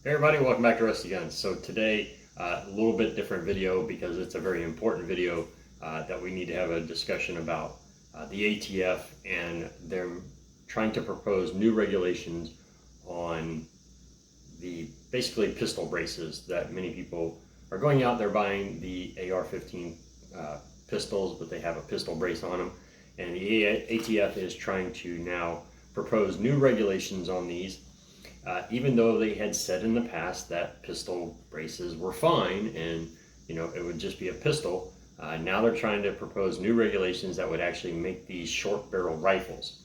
Hey everybody, welcome back to Rusty Guns. So today, a little bit different video because it's a very important video that we need to have a discussion about the ATF and them trying to propose new regulations on the basically pistol braces that many people are going out there buying the AR-15 pistols, but they have a pistol brace on them. And the ATF is trying to now propose new regulations on these. Even though they had said in the past that pistol braces were fine and it would just be a pistol, now they're trying to propose new regulations that would actually make these short barrel rifles.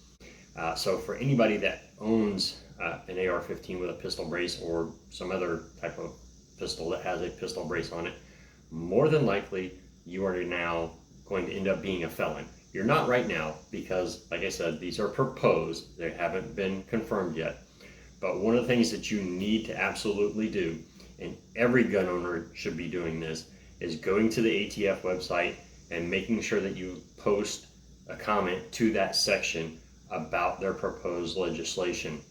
So for anybody that owns an AR-15 with a pistol brace or some other type of pistol that has a pistol brace on it, more than likely you are now going to end up being a felon. You're not right now because, like I said, these are proposed. They haven't been confirmed yet. But one of the things that you need to absolutely do, and every gun owner should be doing this, is going to the ATF website and making sure that you post a comment to that section about their proposed legislation.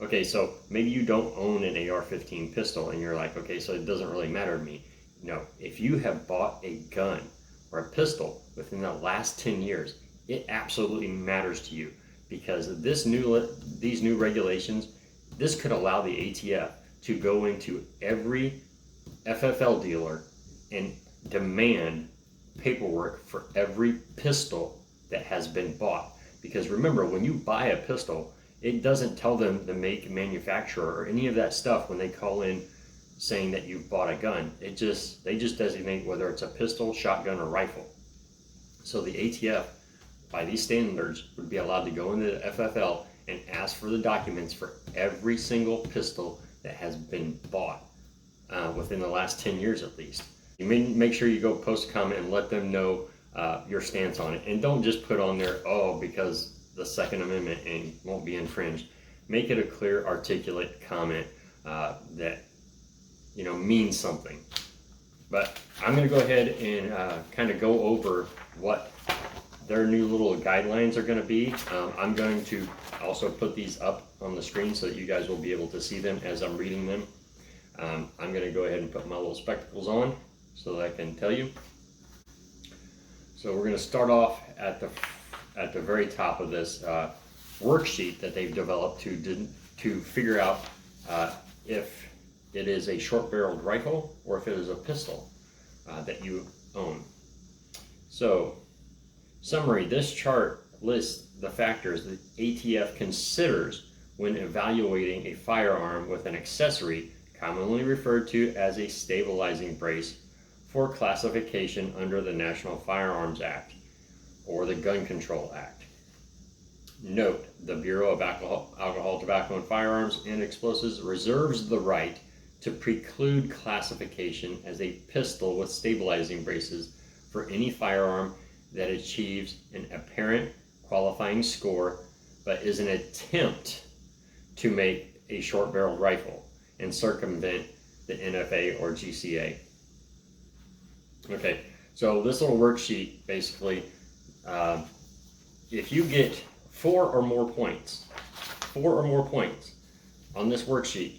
Okay, so maybe you don't own an AR-15 pistol and you're like, okay, so it doesn't really matter to me. No, if you have bought a gun or a pistol within the last 10 years, it absolutely matters to you, because these new regulations, this could allow the ATF to go into every FFL dealer and demand paperwork for every pistol that has been bought. Because remember, when you buy a pistol, it doesn't tell them the make and manufacturer or any of that stuff when they call in saying that you've bought a gun. They just designate whether it's a pistol, shotgun, or rifle. So the ATF, by these standards, would be allowed to go into the FFL and ask for the documents for every single pistol that has been bought within the last 10 years at least. You may make sure you go post a comment and let them know your stance on it. And don't just put on there, oh, because the Second Amendment and won't be infringed. Make it a clear, articulate comment that means something. But I'm going to go ahead and kind of go over what their new little guidelines are going to be. I'm going to also put these up on the screen so that you guys will be able to see them as I'm reading them. I'm going to go ahead and put my little spectacles on so that I can tell you. So we're going to start off at the very top of this worksheet that they've developed to figure out if it is a short-barreled rifle or if it is a pistol that you own. So, summary: this chart lists the factors that ATF considers when evaluating a firearm with an accessory, commonly referred to as a stabilizing brace, for classification under the National Firearms Act or the Gun Control Act. Note: the Bureau of Alcohol, Tobacco, and Firearms and Explosives reserves the right to preclude classification as a pistol with stabilizing braces for any firearm that achieves an apparent qualifying score but is an attempt to make a short-barreled rifle and circumvent the NFA or GCA. Okay, so this little worksheet basically, if you get 4 or more points on this worksheet,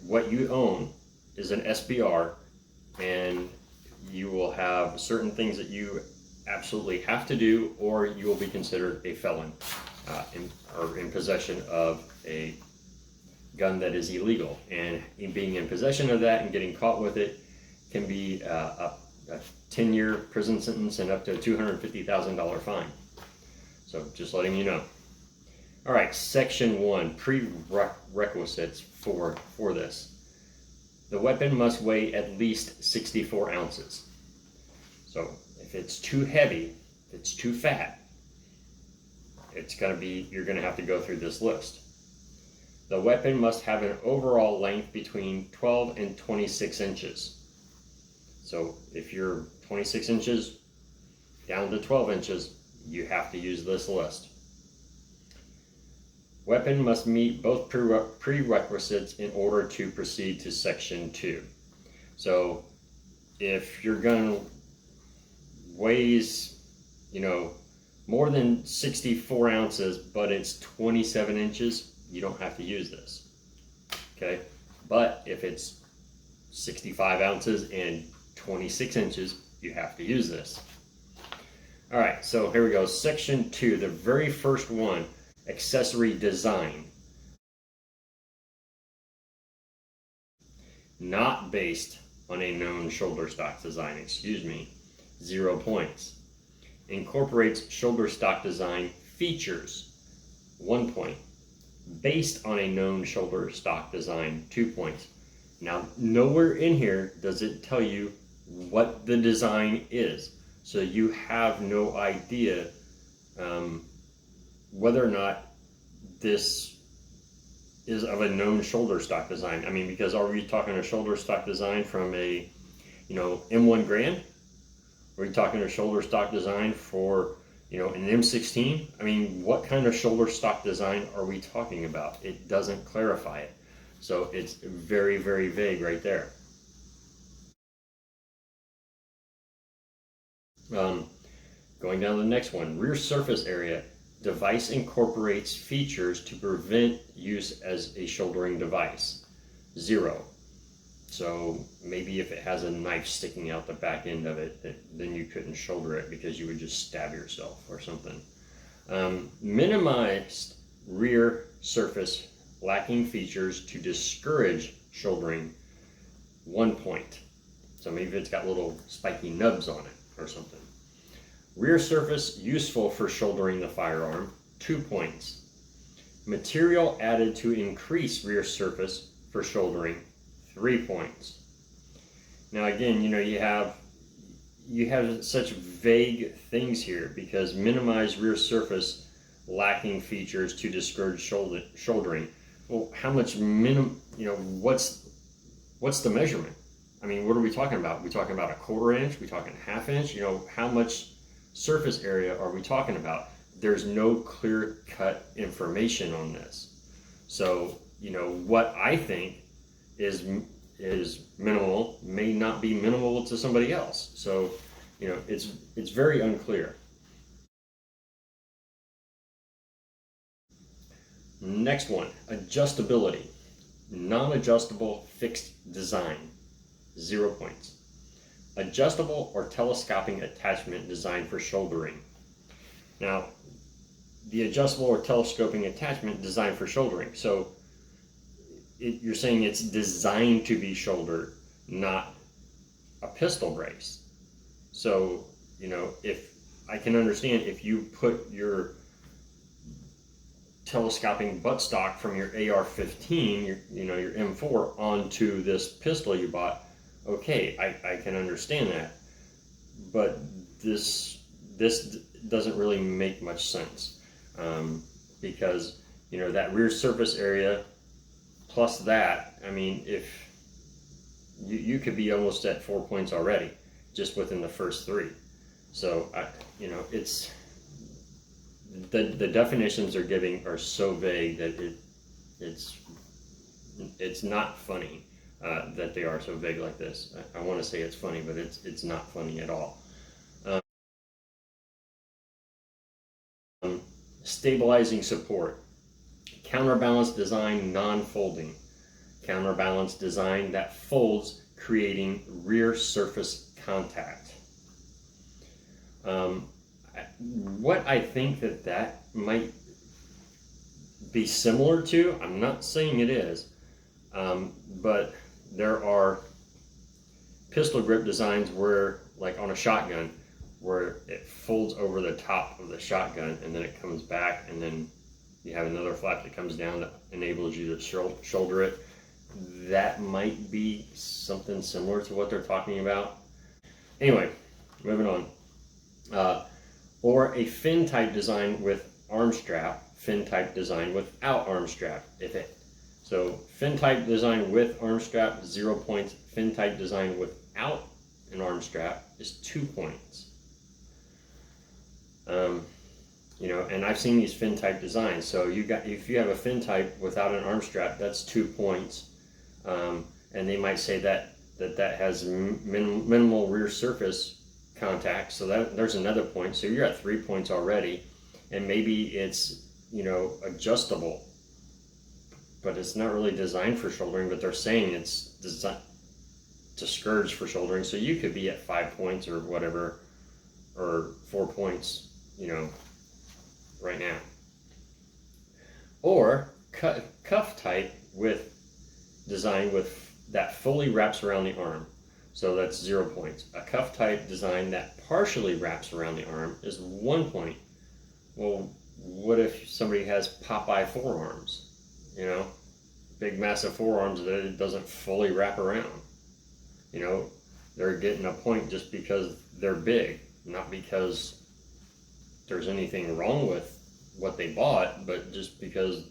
what you own is an SBR, and you will have certain things that you absolutely have to do, or you will be considered a felon in possession of a gun that is illegal. And in being in possession of that and getting caught with it can be a 10-year prison sentence and up to a $250,000 fine. So just letting you know. All right, section 1, prerequisites for this. The weapon must weigh at least 64 ounces. So if it's too heavy, if it's too fat, you're going to have to go through this list. The weapon must have an overall length between 12 and 26 inches. So if you're 26 inches down to 12 inches, you have to use this list. Weapon must meet both prerequisites in order to proceed to section 2. So if your gun weighs, more than 64 ounces, but it's 27 inches, you don't have to use this. Okay? But if it's 65 ounces and 26 inches, you have to use this. All right, so here we go. Section 2, the very first one, accessory design. Not based on a known shoulder stock design, 0 points. Incorporates shoulder stock design features, 1 point. Based on a known shoulder stock design, 2 points. Now, nowhere in here does it tell you what the design is. So you have no idea whether or not this is of a known shoulder stock design. I mean, because are we talking a shoulder stock design from a, M1 Grand? Are we talking a shoulder stock design for, an M16? I mean, what kind of shoulder stock design are we talking about? It doesn't clarify it. So it's very, very vague right there. Going down to the next one, rear surface area. Device incorporates features to prevent use as a shouldering device, 0. So maybe if it has a knife sticking out the back end of it, then you couldn't shoulder it because you would just stab yourself or something. Minimized rear surface lacking features to discourage shouldering, 1 point. So maybe it's got little spiky nubs on it or something. Rear surface useful for shouldering the firearm, 2 points. Material added to increase rear surface for shouldering, 3 points. Now again, you have such vague things here because minimize rear surface lacking features to discourage shouldering. Well, how much what's the measurement? I mean, what are we talking about? Are we talking about a 1/4 inch? Are we talking 1/2 inch? How much surface area are we talking about? There's no clear-cut information on this. So, what I think is minimal may not be minimal to somebody else. So, it's very unclear. Next one, adjustability. Non-adjustable fixed design, 0 points. Adjustable or telescoping attachment designed for shouldering. Now, the adjustable or telescoping attachment designed for shouldering. So you're saying it's designed to be shouldered, not a pistol brace. So, if I can understand if you put your telescoping buttstock from your AR-15, your M4 onto this pistol you bought, okay, I can understand that, but this doesn't really make much sense because that rear surface area plus that, I mean, if you could be almost at 4 points already just within the first 3. So it's the definitions they're giving are so vague that it's not funny. That they are so vague like this. I want to say it's funny, but it's not funny at all. Stabilizing support. Counterbalance design non-folding. Counterbalance design that folds, creating rear surface contact. What I think that might be similar to, I'm not saying it is, but there are pistol grip designs where, like on a shotgun, where it folds over the top of the shotgun and then it comes back, and then you have another flap that comes down that enables you to shoulder it. That might be something similar to what they're talking about. Anyway, moving on. Or a fin type design with arm strap, fin type design without arm strap. So fin type design with arm strap, 0 points. Fin type design without an arm strap is 2 points. And I've seen these fin type designs. So if you have a fin type without an arm strap, that's 2 points. And they might say that has minimal rear surface contact. So there's another point. So you're at 3 points already. And maybe it's adjustable. but it's not really designed for shouldering, but they're saying it's designed to scourge for shouldering. So you could be at 5 points or whatever, or 4 points, right now. Or cuff type with design with that fully wraps around the arm. So that's 0 points. A cuff type design that partially wraps around the arm is 1 point. Well, what if somebody has Popeye forearms? Big massive forearms that it doesn't fully wrap around. They're getting a point just because they're big, not because there's anything wrong with what they bought, but just because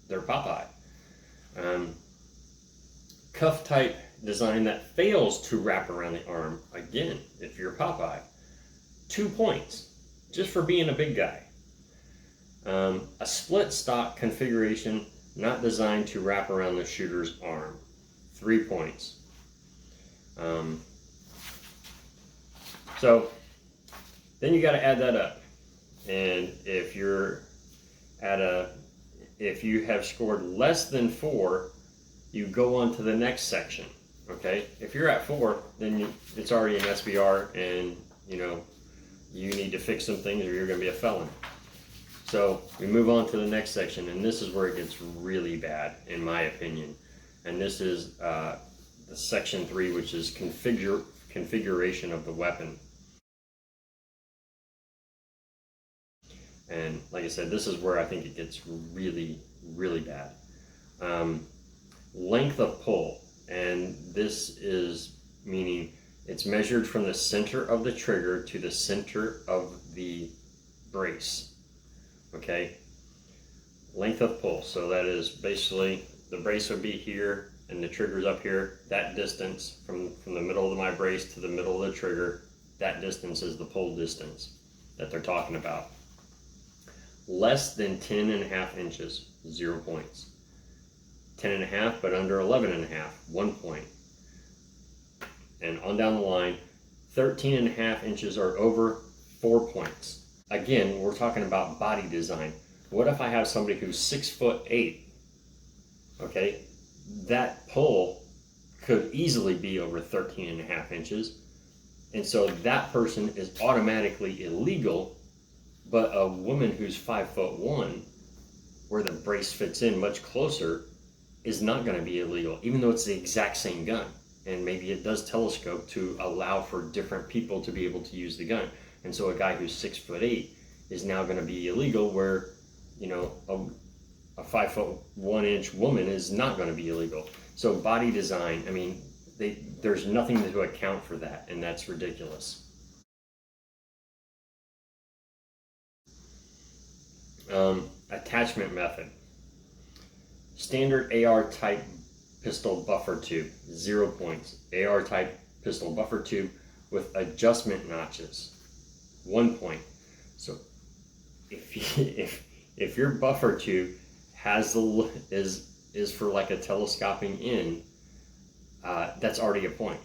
they're Popeye. Cuff type design that fails to wrap around the arm, again, if you're Popeye, 2 points, just for being a big guy. A split stock configuration not designed to wrap around the shooter's arm, 3 points. So then you got to add that up, and if you have scored less than 4, you go on to the next section. Okay, if you're at 4, then it's already an SBR, and you need to fix some things or you're going to be a felon. So we move on to the next section, and this is where it gets really bad, in my opinion. And this is the section 3, which is configuration of the weapon. And like I said, this is where I think it gets really, really bad. Length of pull, and this is meaning it's measured from the center of the trigger to the center of the brace. Okay, length of pull, so that is basically the brace would be here and the trigger's up here. That distance from the middle of my brace to the middle of the trigger, that distance is the pull distance that they're talking about. Less than 10.5 inches, 0 points. 10.5 but under 11.5, 1 point. And on down the line, 13.5 inches or over, 4 points. Again, we're talking about body design. What if I have somebody who's 6'8"? Okay, that pull could easily be over 13.5 inches. And so that person is automatically illegal, but a woman who's 5'1", where the brace fits in much closer, is not going to be illegal, even though it's the exact same gun. And maybe it does telescope to allow for different people to be able to use the gun. And so a guy who's 6'8" is now going to be illegal, where a 5'1" woman is not going to be illegal. So body design, I mean, there's nothing to account for that, and that's ridiculous. Attachment method. Standard AR type pistol buffer tube, 0 points. AR type pistol buffer tube with adjustment notches, 1 point. So if your buffer tube has is for like a telescoping in, that's already a point,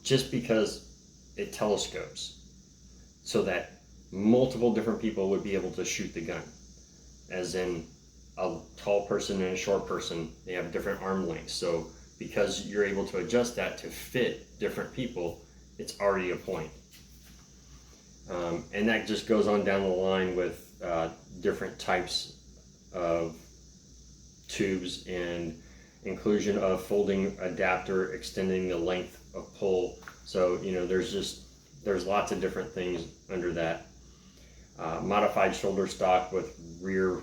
just because it telescopes, so that multiple different people would be able to shoot the gun. As in, a tall person and a short person, they have different arm lengths. So because you're able to adjust that to fit different people, it's already a point. And that just goes on down the line with different types of tubes and inclusion of folding adapter, extending the length of pull. So there's lots of different things under that. Modified shoulder stock with rear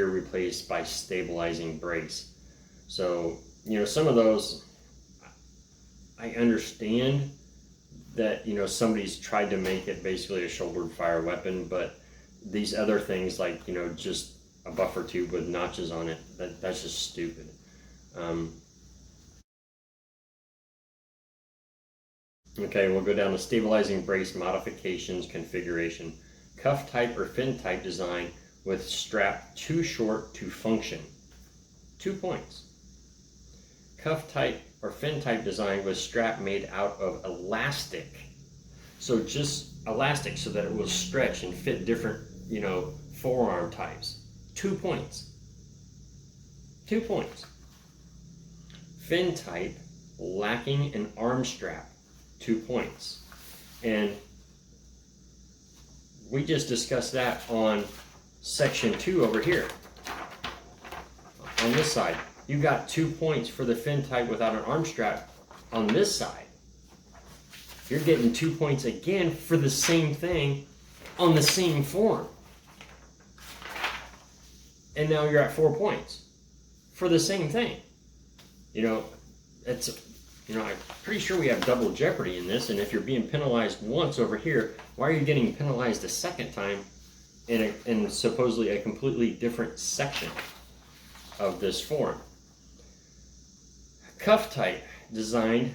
replaced by stabilizing brace. So some of those I understand that somebody's tried to make it basically a shouldered fire weapon, but these other things like just a buffer tube with notches on it, that's just stupid. Okay, we'll go down to stabilizing brace modifications configuration. Cuff type or fin type design with strap too short to function, 2 points. Cuff type or fin type design with strap made out of elastic, so just elastic so that it will stretch and fit different forearm types, 2 points. 2 points. Fin type, lacking an arm strap, 2 points. And we just discussed that on section 2 over here. On this side, you got 2 points for the fin type without an arm strap on this side. You're getting 2 points again for the same thing on the same form. And now you're at 4 points for the same thing. You know, I'm pretty sure we have double jeopardy in this, and if you're being penalized once over here, why are you getting penalized a second time in supposedly a completely different section of this form? Cuff type design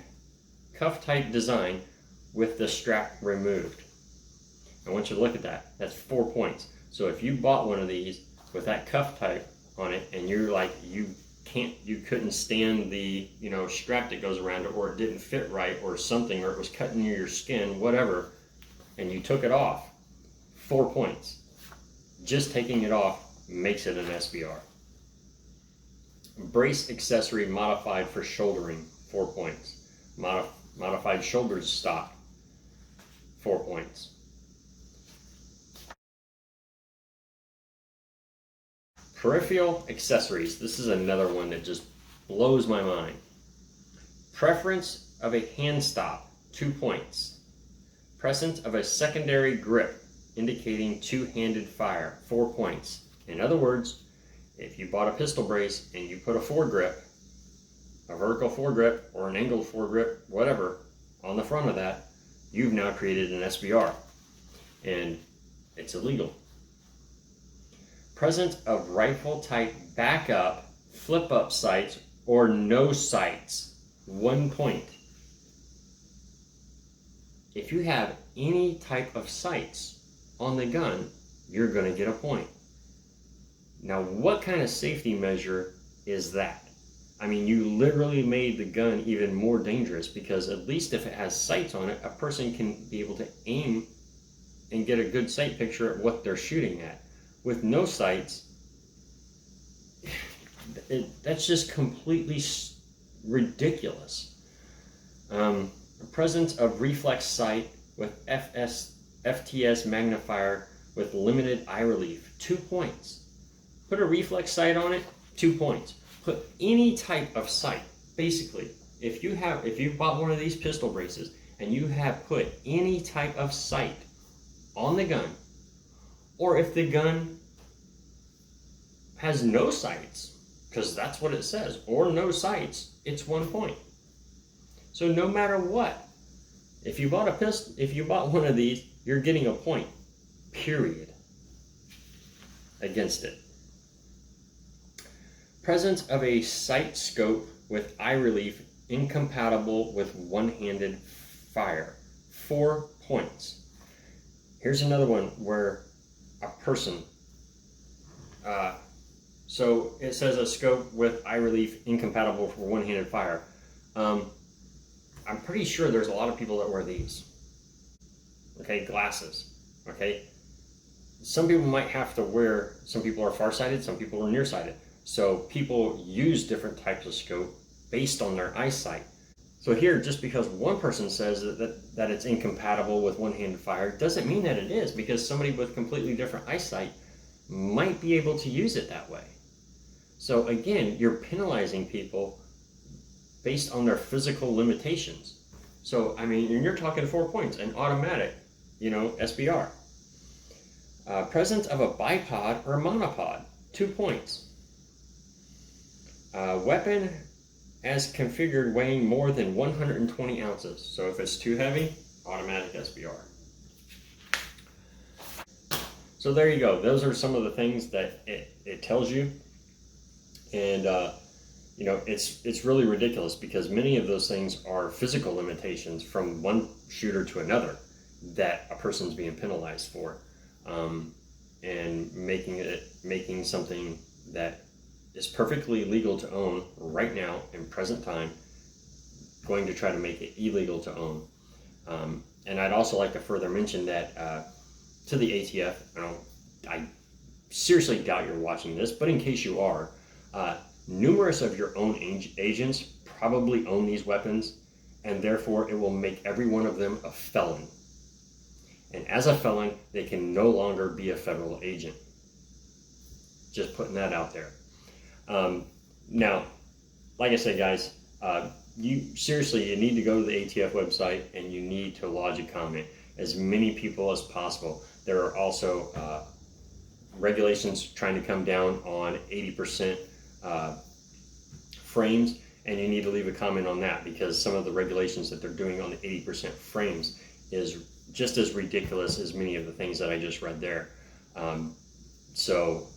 with the strap removed. I want you to look at that. That's 4 points. So if you bought one of these with that cuff type on it, and you're like, you couldn't stand the strap that goes around it, or it didn't fit right, or something, or it was cutting near your skin, whatever, and you took it off, 4 points. Just taking it off makes it an SBR. Brace accessory modified for shouldering, 4 points. Modified shoulders stock, 4 points. Peripheral accessories. This is another one that just blows my mind. Preference of a hand stop, 2 points. Presence of a secondary grip indicating two-handed fire, 4 points. In other words, if you bought a pistol brace and you put a foregrip, a vertical foregrip or an angled foregrip, whatever, on the front of that, you've now created an SBR, and it's illegal. Presence of rifle type backup, flip up sights, or no sights, 1 point. If you have any type of sights on the gun, you're going to get a point. Now, what kind of safety measure is that? I mean, you literally made the gun even more dangerous, because at least if it has sights on it, a person can be able to aim and get a good sight picture at what they're shooting at. With no sights, that's just completely ridiculous. Presence of reflex sight with FTS magnifier with limited eye relief, 2 points. Put a reflex sight on it, 2 points. Put any type of sight. Basically, if you bought one of these pistol braces and you have put any type of sight on the gun, or if the gun has no sights, because that's what it says, or no sights, it's 1 point. So no matter what, if you bought one of these, you're getting a point, period, against it. Presence of a sight scope with eye relief incompatible with one-handed fire, 4 points. Here's another one where a person, so it says a scope with eye relief incompatible for one-handed fire. I'm pretty sure there's a lot of people that wear these. Okay, glasses. Okay, some people might have to wear, some people are farsighted, some people are nearsighted. So people use different types of scope based on their eyesight. So here, just because one person says that it's incompatible with one-handed fire, doesn't mean that it is, because somebody with completely different eyesight might be able to use it that way. So again, you're penalizing people based on their physical limitations. So, I mean, and you're talking 4 points, an automatic, SBR. Presence of a bipod or monopod, 2 points. Weapon as configured weighing more than 120 ounces. So if it's too heavy, automatic SBR. So there you go. Those are some of the things that it tells you. And, it's really ridiculous, because many of those things are physical limitations from one shooter to another that a person's being penalized for, and making something that is perfectly legal to own right now in present time, going to try to make it illegal to own. And I'd also like to further mention that to the ATF, I seriously doubt you're watching this, but in case you are, numerous of your own agents probably own these weapons, and therefore it will make every one of them a felon. And as a felon, they can no longer be a federal agent. Just putting that out there. Now, like I said, guys, you need to go to the ATF website and you need to lodge a comment. As many people as possible. There are also regulations trying to come down on 80% frames, and you need to leave a comment on that, because some of the regulations that they're doing on the 80% frames is just as ridiculous as many of the things that I just read there. So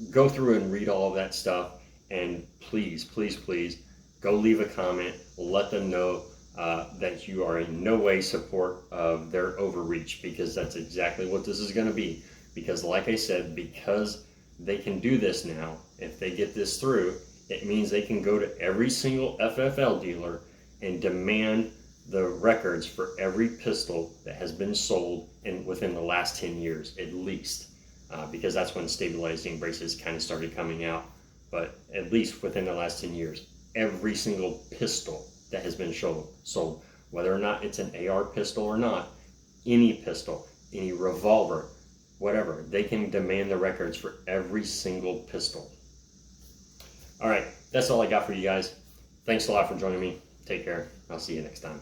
go through and read all of that stuff, and please, please, please go leave a comment. Let them know that you are in no way support of their overreach, because that's exactly what this is going to be. Because like I said, because they can do this now, if they get this through, it means they can go to every single FFL dealer and demand the records for every pistol that has been sold within the last 10 years at least, because that's when stabilizing braces kind of started coming out. But at least within the last 10 years, every single pistol that has been sold, whether or not it's an AR pistol or not, any pistol, any revolver, whatever, they can demand the records for every single pistol. All right, that's all I got for you guys. Thanks a lot for joining me. Take care. I'll see you next time.